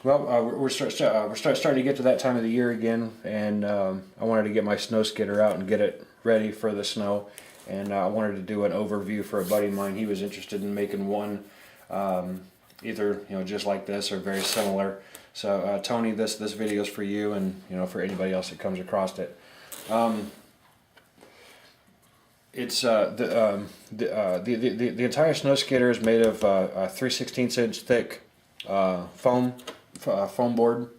Well, we're starting to get to that time of the year again, and I wanted to get my snow skidder out and get it ready for the snow. And I wanted to do an overview for a buddy of mine. He was interested in making one, either just like this or very similar. So Tony, this video is for you, and for anybody else that comes across it. It's the entire snow skidder is made of a 3/16 inch thick foam board.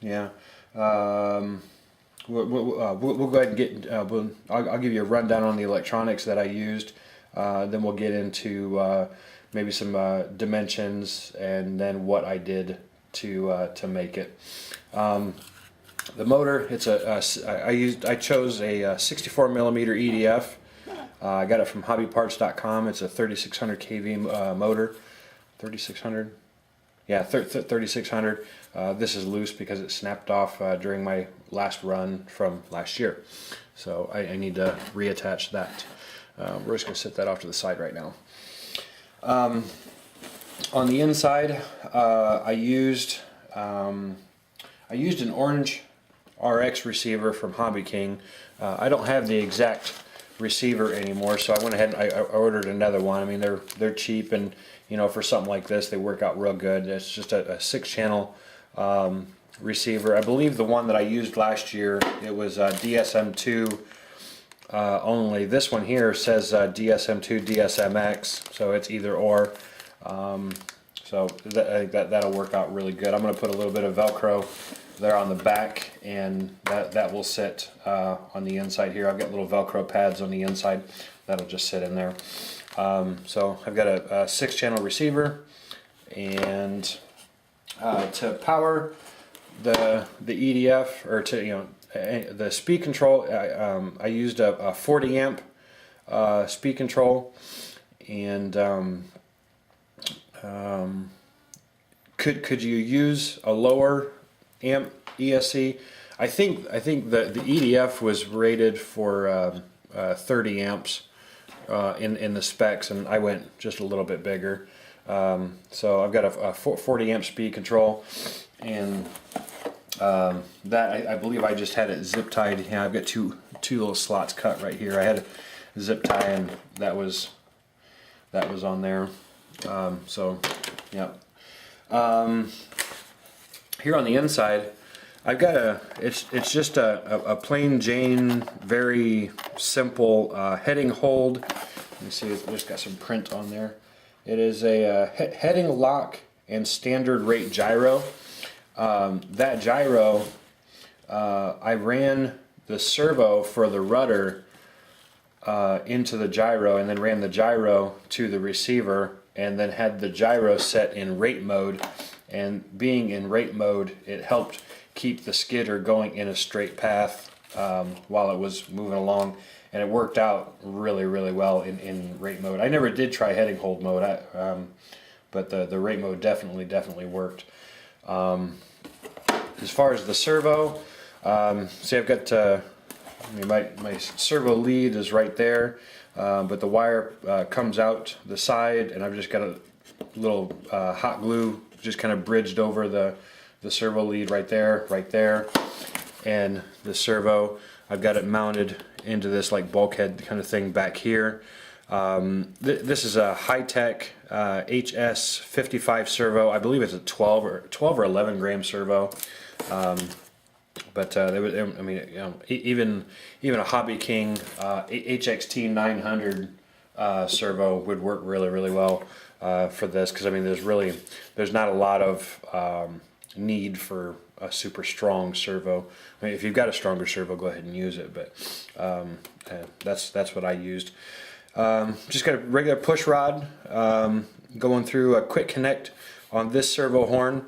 Yeah. We'll go ahead and get. I'll give you a rundown on the electronics that I used. Then we'll get into maybe some dimensions and then what I did to make it. The motor, I chose a 64 millimeter EDF. I got it from hobbyparts.com. It's a 3600 kV motor. 3600? Yeah, 3600. This is loose because it snapped off during my last run from last year. So I need to reattach that. We're just going to set that off to the side right now. On the inside, I used an orange RX receiver from Hobby King. I don't have the exact receiver anymore, so I went ahead and I ordered another one. I mean, they're cheap, and for something like this, they work out real good. It's just a 6-channel receiver. I believe the one that I used last year, it was DSM2 only. This one here says DSM2 DSMX, so it's either or. So that'll work out really good. I'm going to put a little bit of Velcro there on the back, and that will sit on the inside here. I've got little Velcro pads on the inside that'll just sit in there. So I've got a 6-channel receiver, and to power the EDF, or to the speed control, I used a 40 amp speed control, and could you use a lower amp ESC? I think the EDF was rated for 30 amps in the specs, and I went just a little bit bigger. So I've got a 40 amp speed control, and that I believe I just had it zip tied. Yeah, I've got two little slots cut right here. I had a zip tie, and that was on there. So yeah. Here on the inside, I've got it's just a plain Jane, very simple heading hold. Let me see, it's got some print on there. It is a heading lock and standard rate gyro. That gyro, I ran the servo for the rudder into the gyro, and then ran the gyro to the receiver, and then had the gyro set in rate mode. And being in rate mode, it helped keep the skidder going in a straight path while it was moving along, and it worked out really well in rate mode. I never did try heading hold mode, but the rate mode definitely worked. As far as the servo, see, I've got my servo lead is right there, but the wire comes out the side, and I've just got a little hot glue just kind of bridged over the servo lead right there, and the servo, I've got it mounted into this like bulkhead kind of thing back here. This is a high-tech HS55 servo. I believe it's a 12 or 11 gram servo. But they would, I mean, even a Hobby King HXT 900 servo would work really well for this, because I mean there's not a lot of need for a super strong servo. I mean, if you've got a stronger servo, go ahead and use it, but that's what I used. Just got a regular push rod going through a quick connect on this servo horn,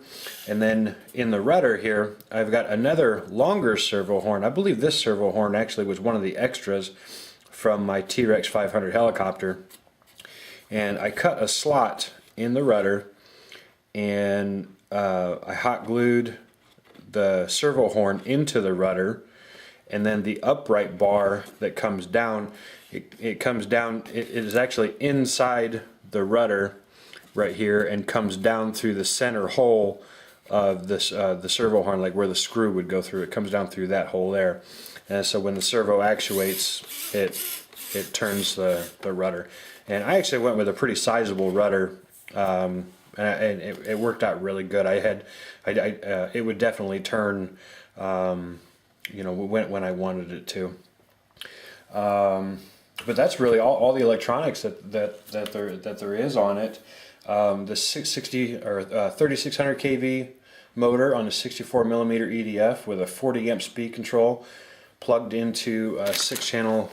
and then in the rudder here I've got another longer servo horn. I believe this servo horn actually was one of the extras from my T-Rex 500 helicopter, and I cut a slot in the rudder, and I hot glued the servo horn into the rudder, and then the upright bar that comes down, it comes down, it is actually inside the rudder, right here and comes down through the center hole of this the servo horn, like where the screw would go through. It comes down through that hole there, and so when the servo actuates, it turns the rudder. And I actually went with a pretty sizable rudder, and it worked out really good. It would definitely turn, you know, when I wanted it to. But that's really all the electronics that there is on it. The 3600 kV motor on a 64 millimeter EDF with a 40 amp speed control, plugged into a 6-channel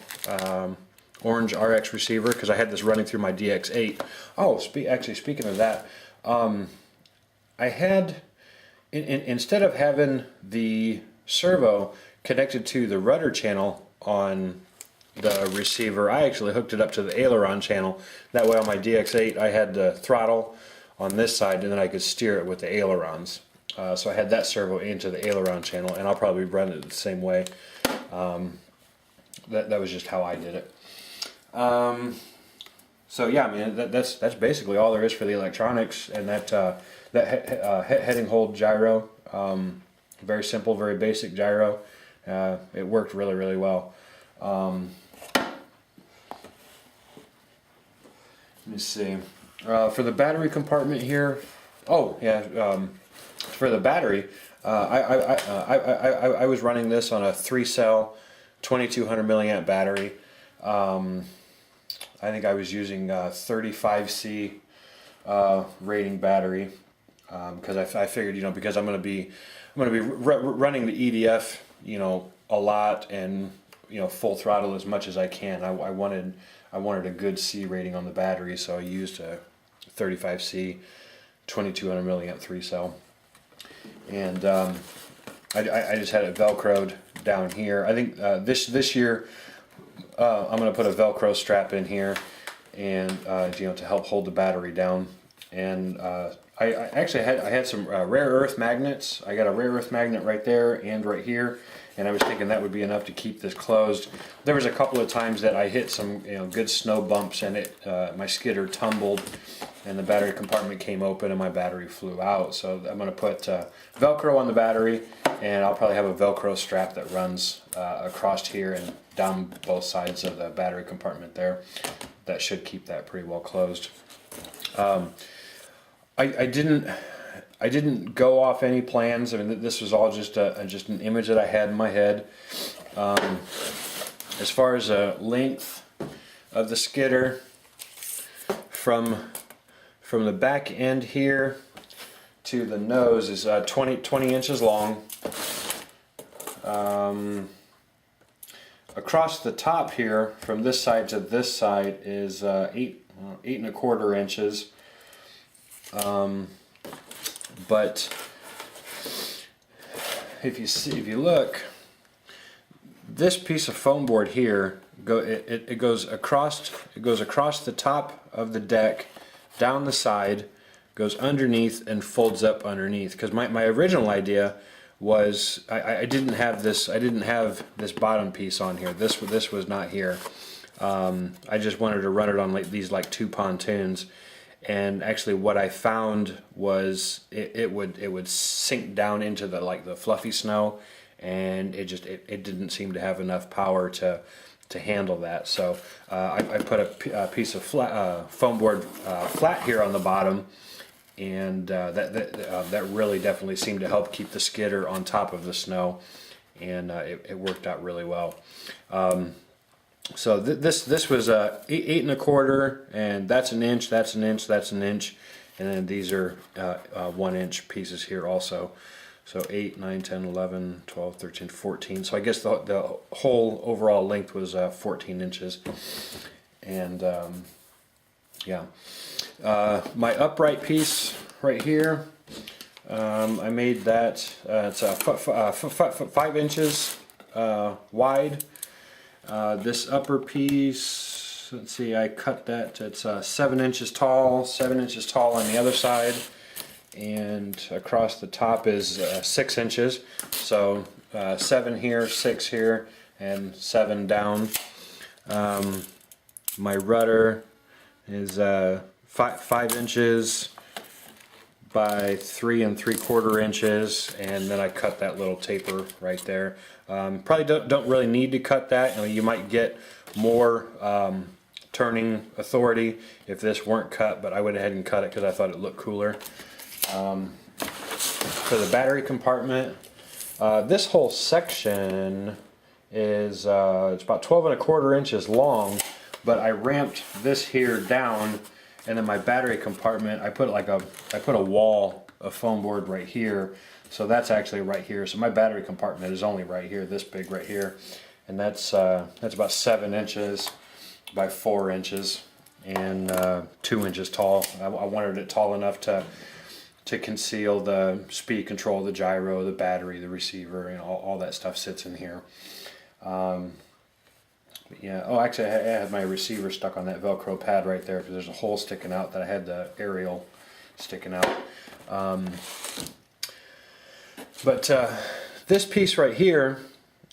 orange RX receiver, because I had this running through my DX8. Oh, actually, speaking of that, I had instead of having the servo connected to the rudder channel on the receiver, I actually hooked it up to the aileron channel. That way on my DX8 I had the throttle on this side, and then I could steer it with the ailerons. So I had that servo into the aileron channel, and I'll probably run it the same way. That was just how I did it. So yeah, I mean that's basically all there is for the electronics, and that heading hold gyro, very simple, very basic gyro. It worked really well. Let me see. For the battery compartment here, oh yeah, for the battery, I was running this on a 3-cell 2200 milliamp battery. I think I was using 35C rating battery, because I figured, you know, because I'm going to be running the EDF, you know, a lot, and you know, full throttle as much as I can. I wanted a good C rating on the battery, so I used a 35C 2200 milliamp 3-cell, and I just had it velcroed down here. I think this year I'm going to put a Velcro strap in here, and you know, to help hold the battery down. And I actually had some rare earth magnets. I got a rare earth magnet right there and right here, and I was thinking that would be enough to keep this closed. There was a couple of times that I hit some, you know, good snow bumps, and my skidder tumbled, and the battery compartment came open, and my battery flew out. So I'm going to put Velcro on the battery, and I'll probably have a Velcro strap that runs across here and down both sides of the battery compartment there. That should keep that pretty well closed. I didn't go off any plans. I mean, this was all just an image that I had in my head. As far as the length of the skidder, from the back end here to the nose is 20 inches long. Across the top here, from this side to this side, is 8.25 inches. But if you look, this piece of foam board here it goes across the top of the deck, down the side, goes underneath, and folds up underneath. Because my original idea was I didn't have this bottom piece on here. This was not here. I just wanted to run it on these two pontoons. And actually, what I found was it would sink down into the fluffy snow, and it didn't seem to have enough power to handle that. So I put a piece of foam board flat here on the bottom, and that really definitely seemed to help keep the skidder on top of the snow, and it worked out really well. So this was 8.25, and that's an inch, that's an inch, that's an inch, and then these are 1-inch pieces here also. So 8, 9, 10, 11, 12, 13, 14. So I guess the whole overall length was 14 inches. And yeah, my upright piece right here, I made that. It's 5 inches wide. This upper piece, let's see, I cut that, it's 7 inches tall, 7 inches tall on the other side, and across the top is 6 inches, so 7 here, 6 here, and 7 down. My rudder is 5 inches by 3 3/4 inches, and then I cut that little taper right there. Probably don't really need to cut that. I mean, you might get more turning authority if this weren't cut, but I went ahead and cut it because I thought it looked cooler. For the battery compartment, this whole section is it's about 12 1/4 inches long, but I ramped this here down, and then my battery compartment, I put a wall of foam board right here, so that's actually right here. So my battery compartment is only right here, this big right here, and that's about 7 inches by 4 inches and 2 inches tall. I wanted it tall enough to conceal the speed control, the gyro, the battery, the receiver, and all that stuff sits in here. Yeah. Oh, actually, I had my receiver stuck on that Velcro pad right there because there's a hole sticking out that I had the aerial sticking out. But this piece right here,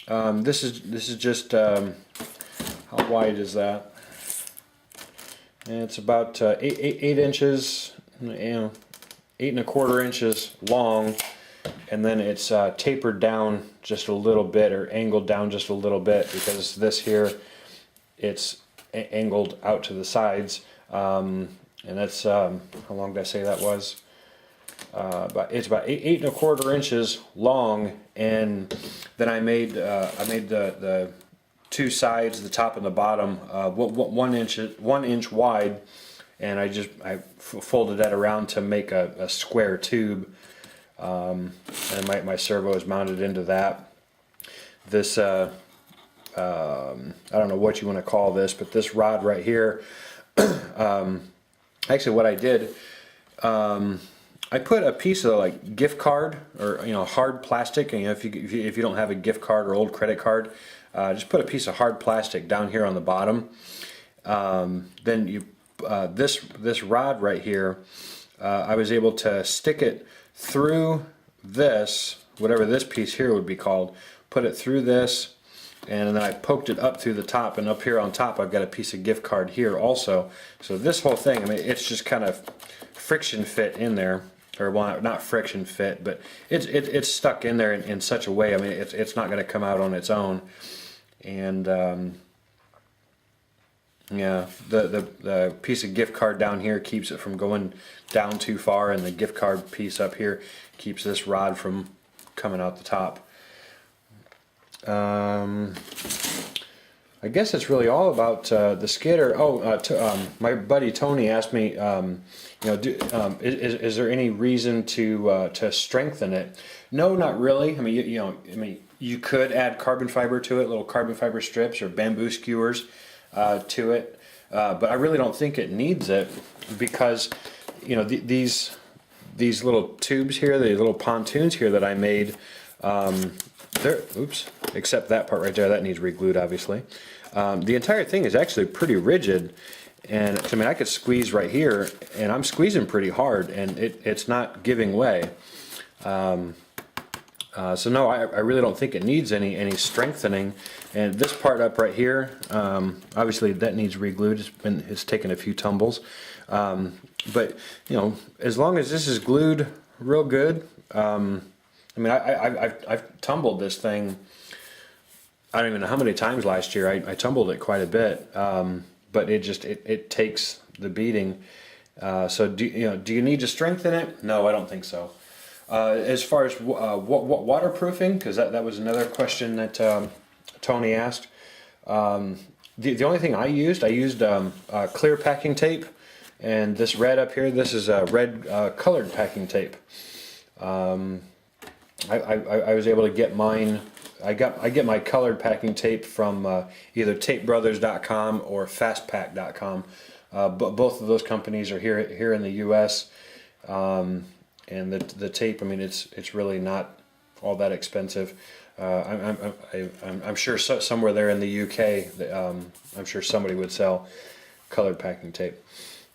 this is just how wide is that? And it's about 8 inches, 8 1/4 inches long, and then it's tapered down just a little bit, or angled down just a little bit, because this here, it's angled out to the sides, and that's how long did I say that was? It's about 8 1/4 inches long, and then I made the two sides, the top and the bottom, 1 inch wide, and I folded that around to make a square tube, and my servo is mounted into that. This I don't know what you want to call this, but this rod right here, actually what I did, I put a piece of like gift card, or hard plastic, and if you don't have a gift card or old credit card, just put a piece of hard plastic down here on the bottom. Then you this rod right here, I was able to stick it through this, whatever this piece here would be called, put it through this, and then I poked it up through the top, and up here on top I've got a piece of gift card here also. So this whole thing, I mean, it's just kind of friction fit in there, or well, not friction fit, but it's stuck in there in such a way, I mean, it's not going to come out on its own. And yeah, the piece of gift card down here keeps it from going down too far, and the gift card piece up here keeps this rod from coming out the top. I guess it's really all about the skidder. Oh, my buddy Tony asked me, is there any reason to strengthen it? No, not really. I mean, you could add carbon fiber to it, little carbon fiber strips or bamboo skewers to it, but I really don't think it needs it, because these little tubes here, the little pontoons here that I made, oops, except that part right there, that needs re-glued obviously. The entire thing is actually pretty rigid, and I mean, I could squeeze right here, and I'm squeezing pretty hard, and it's not giving way. So no, I really don't think it needs any strengthening. And this part up right here, obviously that needs re-glued. It's taken a few tumbles, but as long as this is glued real good. I mean, I've tumbled this thing, I don't even know how many times last year. I tumbled it quite a bit, but it takes the beating. So do you need to strengthen it? No, I don't think so. As far as waterproofing, because that was another question that Tony asked. The only thing I used clear packing tape, and this red up here, this is red colored packing tape. I was able to get mine. I get my colored packing tape from either tapebrothers.com or fastpack.com. But both of those companies are here in the U.S. And the tape, I mean, it's really not all that expensive. I'm sure somewhere there in the UK, I'm sure somebody would sell colored packing tape.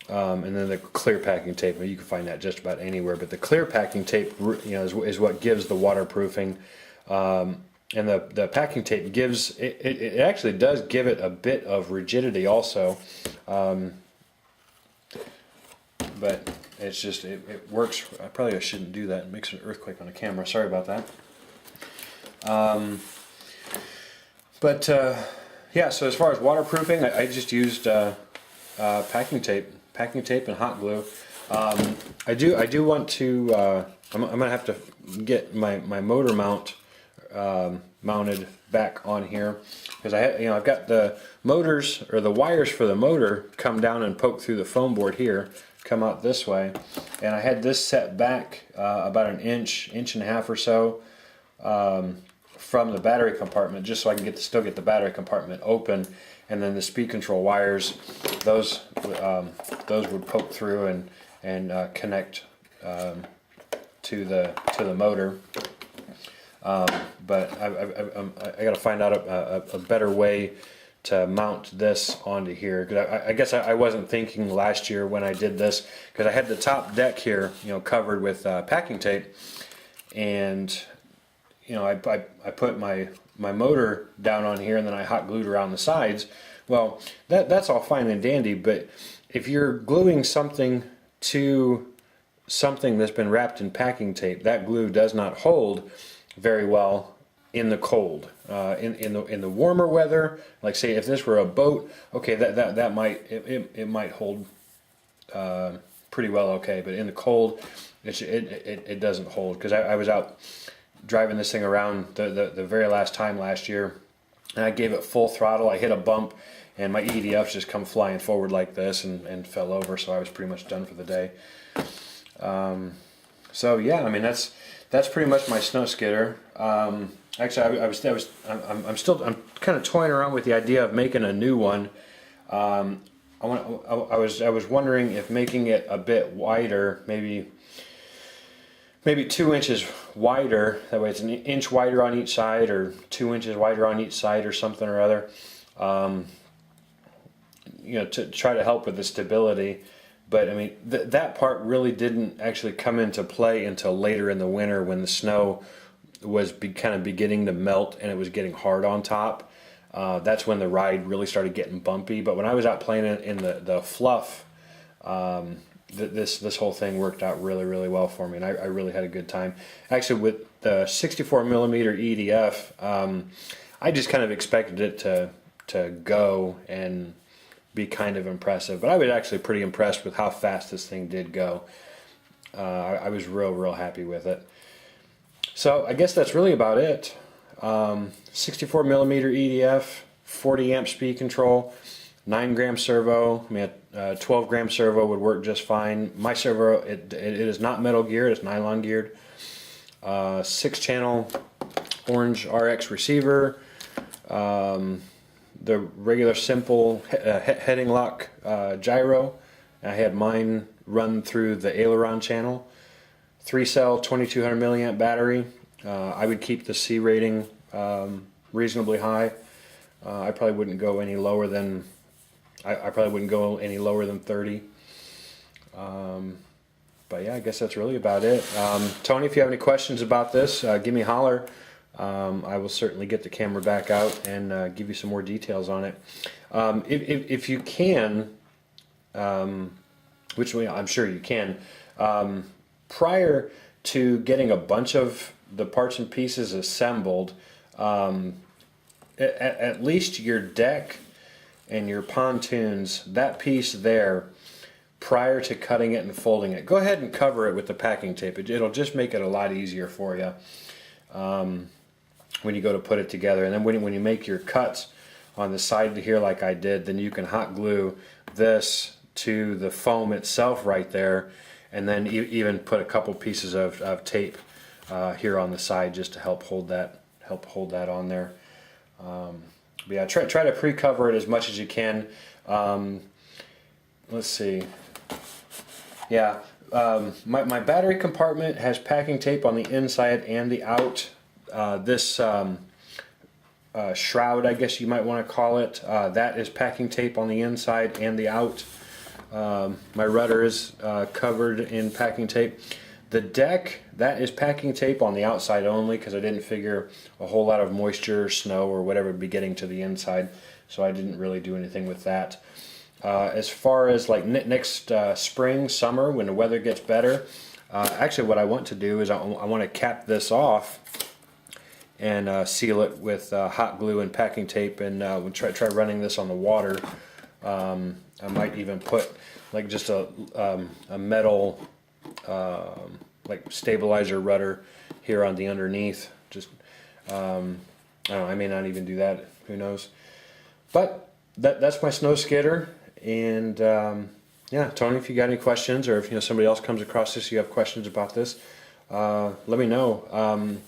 And then the clear packing tape, you can find that just about anywhere. But the clear packing tape, is what gives the waterproofing. And the packing tape gives it actually does give it a bit of rigidity also. but it's just, it works. I probably shouldn't do that. It makes an earthquake on the camera. Sorry about that. Yeah, so as far as waterproofing, I just used packing tape and hot glue. I do want to, I'm gonna have to get my motor mount mounted back on here, because I've got the motors, or the wires for the motor come down and poke through the foam board here, come out this way, and I had this set back about an inch and a half or so from the battery compartment, just so I can still get the battery compartment open, and then the speed control wires, those would poke through and connect to the motor. But I got to find out a better way to mount this onto here, because I guess I wasn't thinking last year when I did this, because I had the top deck here, covered with packing tape, and I put my motor down on here, and then I hot glued around the sides. Well, that's all fine and dandy, but if you're gluing something to something that's been wrapped in packing tape, that glue does not hold very well in the cold. In the warmer weather, like say if this were a boat, okay, that might hold pretty well, okay, but in the cold, it doesn't hold, because I was out driving this thing around the very last time last year, and I gave it full throttle. I hit a bump, and my EDFs just come flying forward like this and fell over, so I was pretty much done for the day. So yeah, I mean that's pretty much my snow skidder. Actually, I'm kind of toying around with the idea of making a new one. I was wondering if making it a bit wider, maybe 2 inches wider. That way, it's an inch wider on each side, or 2 inches wider on each side, or something or other. To try to help with the stability. But I mean, that part really didn't actually come into play until later in the winter, when the snow was kind of beginning to melt and it was getting hard on top. That's when the ride really started getting bumpy. But when I was out playing in the fluff, this whole thing worked out really, really well for me, and I really had a good time. Actually, with the 64 millimeter EDF, I just kind of expected it to go and be kind of impressive, but I was actually pretty impressed with how fast this thing did go. I was real happy with it. So I guess that's really about it. 64 millimeter EDF, 40 amp speed control, 9 gram servo. I mean, a 12 gram servo would work just fine. My servo, it is not metal geared, it's nylon geared. 6 channel orange RX receiver. The regular simple heading lock gyro. I had mine run through the aileron channel. 3-cell 2200 milliamp battery. I would keep the C rating reasonably high. I probably wouldn't go any lower than 30. But yeah, I guess that's really about it. Tony, if you have any questions about this, give me a holler. I will certainly get the camera back out and give you some more details on it. If you can, which I'm sure you can, prior to getting a bunch of the parts and pieces assembled, at least your deck and your pontoons, that piece there, prior to cutting it and folding it, go ahead and cover it with the packing tape. It'll just make it a lot easier for you when you go to put it together. And then when you make your cuts on the side here like I did, then you can hot glue this to the foam itself right there, and then even put a couple pieces of tape here on the side just to help hold that on there. But yeah, try to pre-cover it as much as you can. Let's see. Yeah, my battery compartment has packing tape on the inside and the out. This shroud, I guess you might want to call it, that is packing tape on the inside and the out. My rudder is covered in packing tape. The deck, that is packing tape on the outside only, because I didn't figure a whole lot of moisture, snow, or whatever would be getting to the inside, so I didn't really do anything with that. As far as like next spring, summer, when the weather gets better, actually what I want to do is I want to cap this off and seal it with hot glue and packing tape, and we'll try running this on the water. I might even put like just a metal like stabilizer rudder here on the underneath. Just I don't know, I may not even do that, who knows. But that's my snow skidder. And yeah, Tony, if you got any questions, or if somebody else comes across this, you have questions about this, let me know.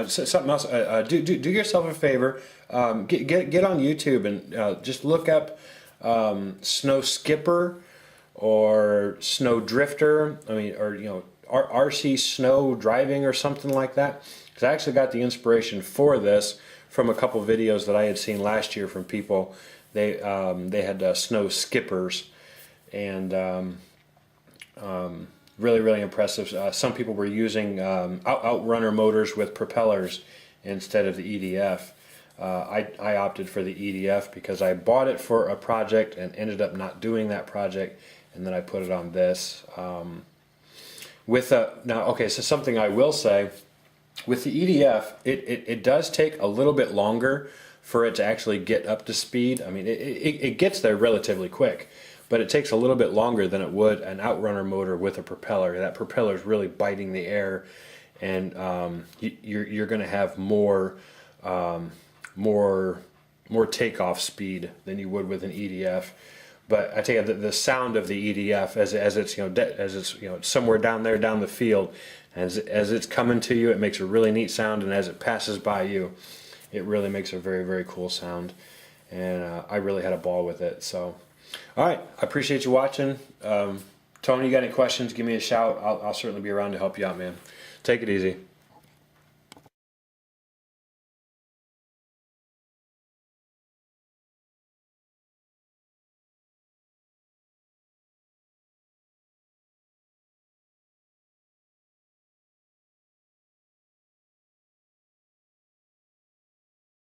Something else. Do yourself a favor. Get on YouTube and just look up Snow Skipper or Snow Drifter. I mean, or RC Snow Driving or something like that. Because I actually got the inspiration for this from a couple videos that I had seen last year from people. They had snow skippers, and really impressive. Some people were using outrunner motors with propellers instead of the EDF. I opted for the EDF because I bought it for a project and ended up not doing that project, and then I put it on this. So something I will say, with the EDF, it does take a little bit longer for it to actually get up to speed. I mean, it gets there relatively quick, but it takes a little bit longer than it would an outrunner motor with a propeller. That propeller is really biting the air, and you're going to have more takeoff speed than you would with an EDF. But I tell you, the sound of the EDF as it's somewhere down there down the field, as it's coming to you, it makes a really neat sound, and as it passes by you, it really makes a very cool sound. And I really had a ball with it. So, all right, I appreciate you watching. Tony, you got any questions? Give me a shout. I'll certainly be around to help you out, man. Take it easy.